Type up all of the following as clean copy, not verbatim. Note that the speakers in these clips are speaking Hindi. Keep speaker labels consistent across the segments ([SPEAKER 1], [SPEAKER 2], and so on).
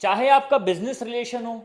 [SPEAKER 1] चाहे आपका बिजनेस रिलेशन हो,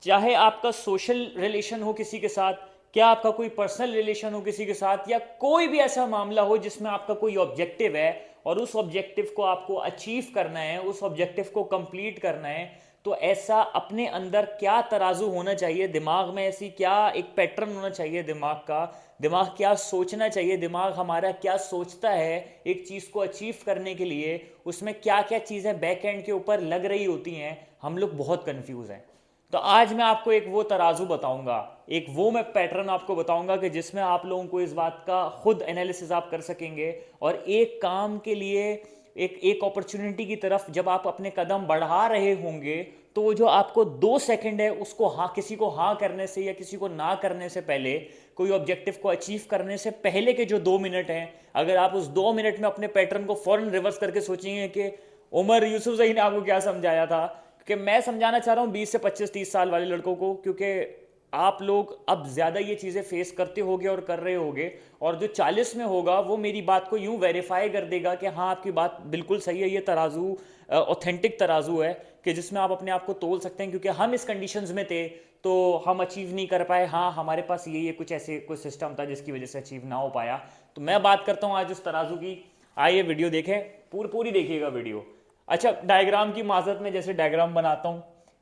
[SPEAKER 1] चाहे आपका सोशल रिलेशन हो किसी के साथ, क्या आपका कोई पर्सनल रिलेशन हो किसी के साथ, या कोई भी ऐसा मामला हो जिसमें आपका कोई ऑब्जेक्टिव है और उस ऑब्जेक्टिव को आपको अचीव करना है, उस ऑब्जेक्टिव को कंप्लीट करना है, तो ऐसा अपने अंदर क्या तराजू होना चाहिए, दिमाग में ऐसी क्या एक पैटर्न होना चाहिए दिमाग का, दिमाग क्या सोचना चाहिए, दिमाग हमारा क्या सोचता है एक चीज़ को अचीव करने के लिए, उसमें क्या क्या चीज़ें बैक एंड के ऊपर लग रही होती हैं, हम लोग बहुत कंफ्यूज हैं। तो आज मैं आपको एक वो तराजू बताऊंगा, एक वो मैं पैटर्न आपको बताऊंगा कि जिसमें आप लोगों को इस बात का खुद एनालिसिस आप कर सकेंगे और एक काम के लिए एक एक अपॉर्चुनिटी की तरफ जब आप अपने कदम बढ़ा रहे होंगे, तो वो जो आपको 2 सेकंड है उसको हाँ, किसी को हाँ करने से या किसी को ना करने से पहले, कोई ऑब्जेक्टिव को अचीव करने से पहले के जो 2 मिनट हैं, अगर आप उस 2 मिनट में अपने पैटर्न को फौरन रिवर्स करके सोचेंगे कि उमर यूसुफजई ने आपको क्या समझाया था, कि मैं समझाना चाह रहा हूँ 20 से 25 30 साल वाले लड़कों को, क्योंकि आप लोग अब ज़्यादा ये चीज़ें फेस करते होगे और कर रहे होगे, और जो 40 में होगा वो मेरी बात को यूं वेरीफाई कर देगा कि हाँ आपकी बात बिल्कुल सही है, ये तराजू ऑथेंटिक तराजू है कि जिसमें आप अपने आप को तोल सकते हैं, क्योंकि हम इस कंडीशंस में थे तो हम अचीव नहीं कर पाए, हाँ हमारे पास ये कुछ ऐसे कुछ सिस्टम था जिसकी वजह से अचीव ना हो पाया। तो मैं बात करता हूँ आज उस तराजू की। आइए वीडियो देखें, पूरी देखिएगा वीडियो। अच्छा, डायग्राम की माजरत में जैसे डायग्राम बनाता हूं,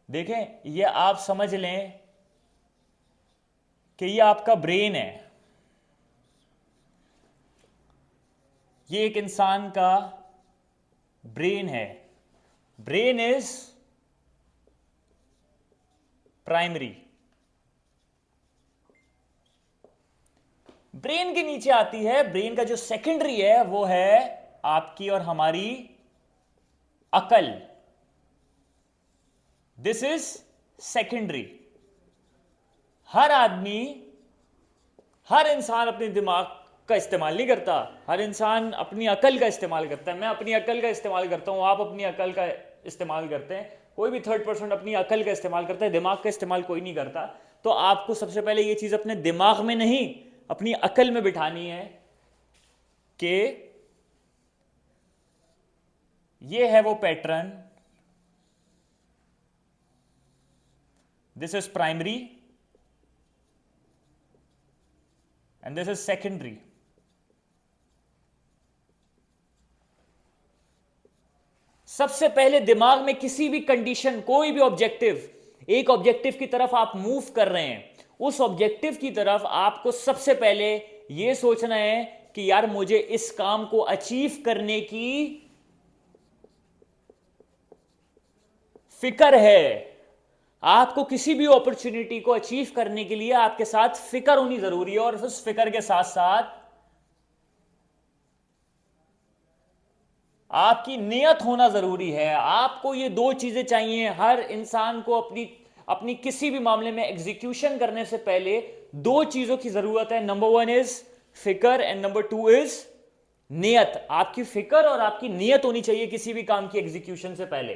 [SPEAKER 1] देखें ये आप समझ लें कि ये आपका ब्रेन है, ये एक इंसान का ब्रेन है। Brain is primary. ब्रेन के नीचे आती है, ब्रेन का जो सेकेंडरी है वो है आपकी और हमारी अकल। This is secondary. हर आदमी, हर इंसान अपने दिमाग का इस्तेमाल नहीं करता, हर इंसान अपनी अकल का इस्तेमाल करता है। मैं अपनी अकल का इस्तेमाल करता हूं, आप अपनी अकल का इस्तेमाल करते हैं, कोई भी थर्ड पर्सन अपनी अकल का इस्तेमाल करता है, दिमाग का इस्तेमाल कोई नहीं करता। तो आपको सबसे पहले ये चीज अपने दिमाग में नहीं, अपनी अकल में बिठानी है कि ये है वो pattern, this is primary and this is secondary. सबसे पहले दिमाग में किसी भी कंडीशन, कोई भी ऑब्जेक्टिव, एक ऑब्जेक्टिव की तरफ आप मूव कर रहे हैं, उस ऑब्जेक्टिव की तरफ आपको सबसे पहले यह सोचना है कि यार मुझे इस काम को अचीव करने की फिक्र है। आपको किसी भी अपॉर्चुनिटी को अचीव करने के लिए आपके साथ फिक्र होनी जरूरी है, और उस फिक्र के साथ साथ आपकी नियत होना जरूरी है। आपको ये दो चीजें चाहिए हर इंसान को। अपनी अपनी किसी भी मामले में एग्जीक्यूशन करने से पहले दो चीजों की जरूरत है। नंबर 1 इज फिक्र एंड नंबर 2 इज नियत। आपकी फिक्र और आपकी नियत होनी चाहिए किसी भी काम की एग्जीक्यूशन से पहले।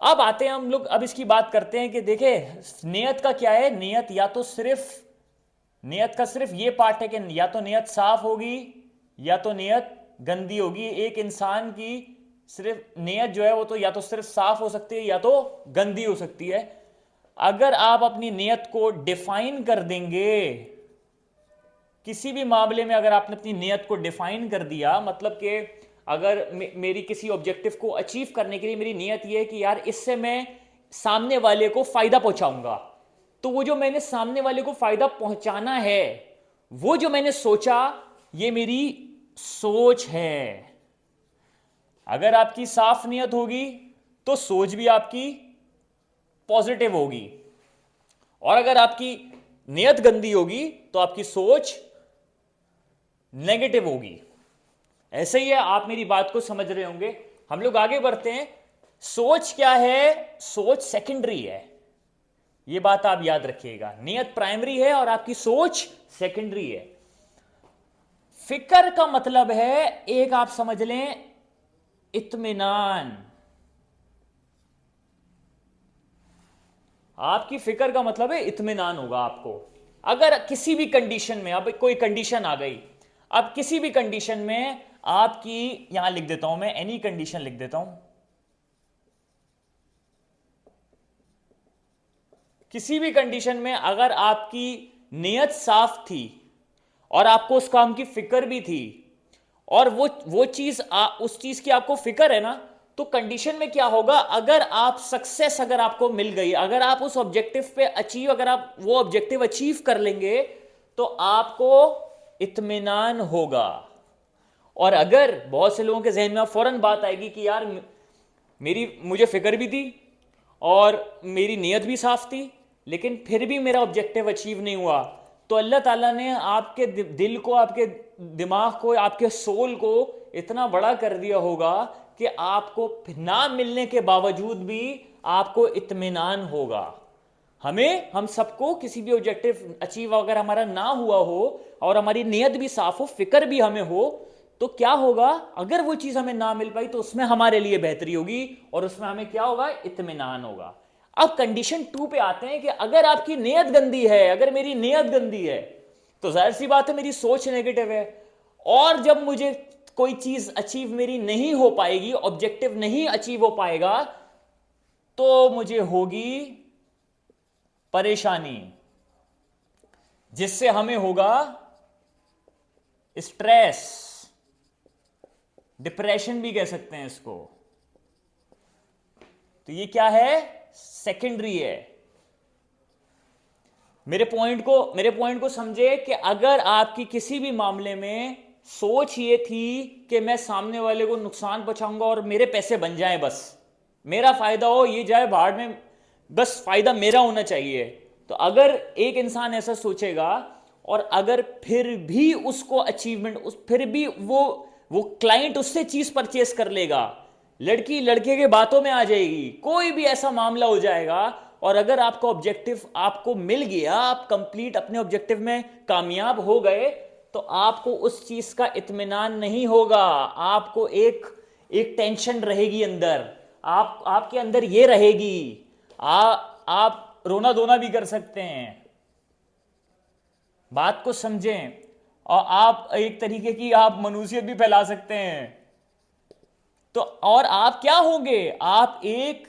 [SPEAKER 1] अब आते हैं हम लोग, अब इसकी बात करते हैं कि देखे नियत का क्या है। नियत या तो सिर्फ, नियत का सिर्फ ये पार्ट है कि या तो नियत साफ होगी या तो नियत गंदी होगी। एक इंसान की सिर्फ नियत जो है वो तो या तो सिर्फ साफ हो सकती है या तो गंदी हो सकती है। अगर आप अपनी नियत को डिफाइन कर देंगे, किसी भी मामले में अगर आपने अपनी नियत को डिफाइन कर दिया, मतलब कि अगर मेरी किसी ऑब्जेक्टिव को अचीव करने के लिए मेरी नियत यह है कि यार इससे मैं सामने वाले को फायदा पहुंचाऊंगा, तो वो जो मैंने सामने वाले को फायदा पहुंचाना है, वो जो मैंने सोचा, ये मेरी सोच है। अगर आपकी साफ नियत होगी तो सोच भी आपकी पॉजिटिव होगी, और अगर आपकी नियत गंदी होगी तो आपकी सोच नेगेटिव होगी। ऐसे ही है, आप मेरी बात को समझ रहे होंगे। हम लोग आगे बढ़ते हैं। सोच क्या है? सोच सेकेंडरी है, यह बात आप याद रखिएगा। नियत प्राइमरी है और आपकी सोच सेकेंडरी है। फिक्र का मतलब है, एक आप समझ लें, इत्मीनान। आपकी फिक्र का मतलब है इत्मीनान होगा आपको। अगर किसी भी कंडीशन में, अब कोई कंडीशन आ गई, अब किसी भी कंडीशन में आपकी, यहां लिख देता हूं मैं, एनी कंडीशन लिख देता हूं, किसी भी कंडीशन में अगर आपकी नीयत साफ थी और आपको उस काम की फिक्र भी थी और वो चीज उस चीज की आपको फिक्र है ना, तो कंडीशन में क्या होगा, अगर आप सक्सेस अगर आपको मिल गई, अगर आप उस ऑब्जेक्टिव पे अचीव, अगर आप वो ऑब्जेक्टिव अचीव कर लेंगे तो आपको इत्मीनान होगा। और अगर बहुत से लोगों के जहन में फौरन बात आएगी कि यार मुझे फिक्र भी थी और मेरी नीयत भी साफ थी लेकिन फिर भी मेरा ऑब्जेक्टिव अचीव नहीं हुआ, तो अल्लाह ताला ने आपके दिल को, आपके दिमाग को, आपके सोल को इतना बड़ा कर दिया होगा कि आपको ना मिलने के बावजूद भी आपको इत्मीनान होगा। हम सबको किसी भी ऑब्जेक्टिव अचीव अगर हमारा ना हुआ हो और हमारी नीयत भी साफ हो, फिक्र भी हमें हो, तो क्या होगा, अगर वो चीज हमें ना मिल पाई तो उसमें हमारे लिए बेहतरी होगी और उसमें हमें क्या होगा, इत्मीनान होगा। अब कंडीशन 2 पे आते हैं कि अगर आपकी नीयत गंदी है, अगर मेरी नीयत गंदी है तो जाहिर सी बात है मेरी सोच नेगेटिव है, और जब मुझे कोई चीज अचीव मेरी नहीं हो पाएगी, ऑब्जेक्टिव नहीं अचीव हो पाएगा, तो मुझे होगी परेशानी, जिससे हमें होगा स्ट्रेस, डिप्रेशन भी कह सकते हैं इसको। तो ये क्या है, सेकेंडरी है। मेरे पॉइंट को समझे कि अगर आपकी किसी भी मामले में सोच ये थी कि मैं सामने वाले को नुकसान पहुंचाऊंगा और मेरे पैसे बन जाएं, बस मेरा फायदा हो, ये जाए बाहर में, बस फायदा मेरा होना चाहिए, तो अगर एक इंसान ऐसा सोचेगा और अगर फिर भी उसको अचीवमेंट, फिर भी वो क्लाइंट उससे चीज परचेस कर लेगा, लड़की लड़के के बातों में आ जाएगी, कोई भी ऐसा मामला हो जाएगा, और अगर आपका ऑब्जेक्टिव आपको मिल गया, आप कंप्लीट अपने ऑब्जेक्टिव में कामयाब हो गए, तो आपको उस चीज का इत्मीनान नहीं होगा, आपको एक टेंशन रहेगी अंदर, आपके अंदर ये रहेगी, आप रोना धोना भी कर सकते हैं। बात को समझें, और आप एक तरीके की आप मनुष्यत भी फैला सकते हैं। तो और आप क्या होंगे, आप एक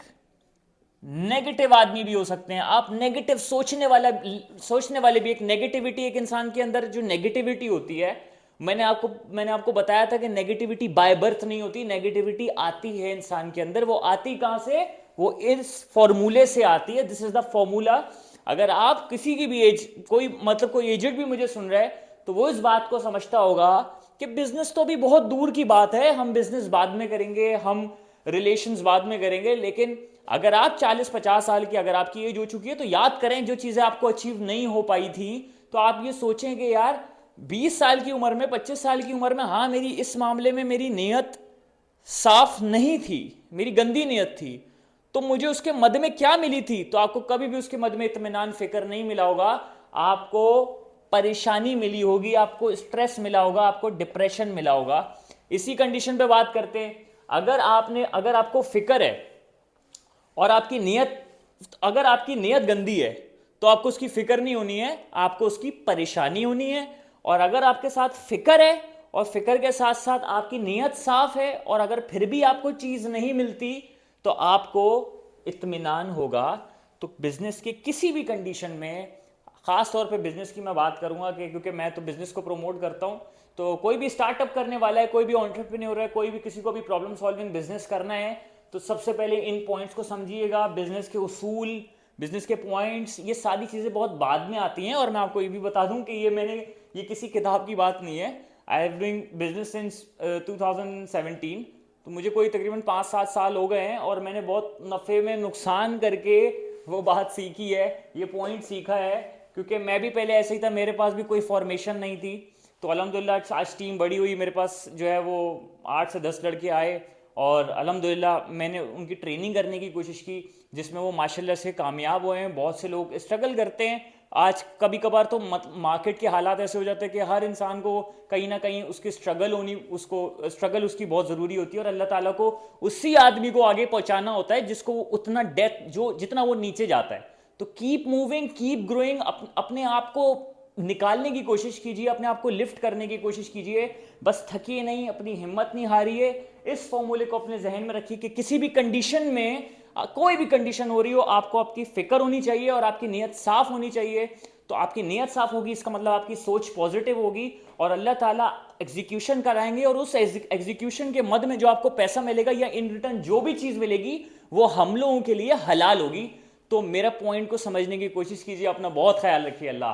[SPEAKER 1] नेगेटिव आदमी भी हो सकते हैं, आप नेगेटिव सोचने वाले भी। एक नेगेटिविटी, एक इंसान के अंदर जो नेगेटिविटी होती है, मैंने आपको बताया था कि नेगेटिविटी बाय बर्थ नहीं होती, नेगेटिविटी आती है इंसान के अंदर। वो आती कहां से, वो इस फॉर्मूले से आती है, दिस इज द फॉर्मूला। अगर आप किसी की भी एज, कोई एजेड भी मुझे सुन रहा है, तो वो इस बात को समझता होगा कि बिजनेस तो अभी बहुत दूर की बात है, हम बिजनेस बाद में करेंगे, हम रिलेशंस बाद में करेंगे, लेकिन अगर आप 40-50 साल की अगर आपकी एज हो चुकी है, तो याद करें जो चीजें आपको अचीव नहीं हो पाई थी, तो आप ये सोचें कि यार 20 साल की उम्र में, 25 साल की उम्र में, हाँ मेरी इस मामले में मेरी नीयत साफ नहीं थी, मेरी गंदी नीयत थी, तो मुझे उसके मद में क्या मिली थी, तो आपको कभी भी उसके मद में इत्मीनान, फिक्र नहीं मिला होगा, आपको परेशानी मिली होगी, आपको स्ट्रेस मिला होगा, आपको डिप्रेशन मिला होगा। इसी कंडीशन पे बात करते हैं, अगर आपको फिक्र है और अगर आपकी नीयत गंदी है, तो आपको उसकी फिक्र नहीं होनी है, आपको उसकी परेशानी होनी है। और अगर आपके साथ फिक्र है और फिक्र के साथ साथ आपकी नीयत साफ है, और अगर फिर भी आपको चीज नहीं मिलती, तो आपको इत्मीनान होगा। तो बिजनेस के किसी भी कंडीशन में, खास तौर पे बिजनेस की मैं बात करूंगा क्योंकि मैं तो बिजनेस को प्रमोट करता हूं, तो कोई भी स्टार्टअप करने वाला है, कोई भी एंटरप्रेन्योर है, कोई भी किसी को भी प्रॉब्लम सॉल्विंग बिजनेस करना है, तो सबसे पहले इन पॉइंट्स को समझिएगा। बिजनेस के उसूल, बिजनेस के पॉइंट्स, ये सारी चीज़ें बहुत बाद में आती हैं। और मैं आपको ये भी बता दूं कि ये किसी किताब की बात नहीं है। I have doing business since 2017, तो मुझे कोई तकरीबन 5-7 साल हो गए हैं, और मैंने बहुत नफ़े में नुकसान करके वो बात सीखी है, ये पॉइंट सीखा है, क्योंकि मैं भी पहले ऐसे ही था, मेरे पास भी कोई फॉर्मेशन नहीं थी। तो अल्हम्दुलिल्लाह आज टीम बड़ी हुई, मेरे पास जो है वो 8 से 10 लड़के आए, और अल्हम्दुलिल्लाह मैंने उनकी ट्रेनिंग करने की कोशिश की, जिसमें वो माशाल्लाह से कामयाब हुए हैं। बहुत से लोग स्ट्रगल करते हैं आज, कभी कभार तो मार्केट के हालात ऐसे हो जाते हैं कि हर इंसान को कहीं ना कहीं उसकी स्ट्रगल उसकी बहुत ज़रूरी होती है, और अल्लाह ताला को उसी आदमी को आगे पहुंचाना होता है जिसको उतना जितना वो नीचे जाता है। तो कीप मूविंग, कीप ग्रोइंग, अपने आप को निकालने की कोशिश कीजिए, अपने आप को लिफ्ट करने की कोशिश कीजिए, बस थकिए नहीं, अपनी हिम्मत नहीं हारिए। इस फॉर्मूले को अपने जहन में रखिए कि किसी भी कंडीशन में कोई भी कंडीशन हो रही हो, आपको आपकी फिक्र होनी चाहिए और आपकी नीयत साफ होनी चाहिए। तो आपकी नीयत साफ होगी, इसका मतलब आपकी सोच पॉजिटिव होगी और अल्लाह ताला एग्जीक्यूशन कराएंगे, और उस एग्जीक्यूशन के मद में जो आपको पैसा मिलेगा या इन रिटर्न जो भी चीज़ मिलेगी वो हम लोगों के लिए हलाल होगी। तो मेरा पॉइंट को समझने की कोशिश कीजिए। अपना बहुत ख्याल रखिए। अल्लाह।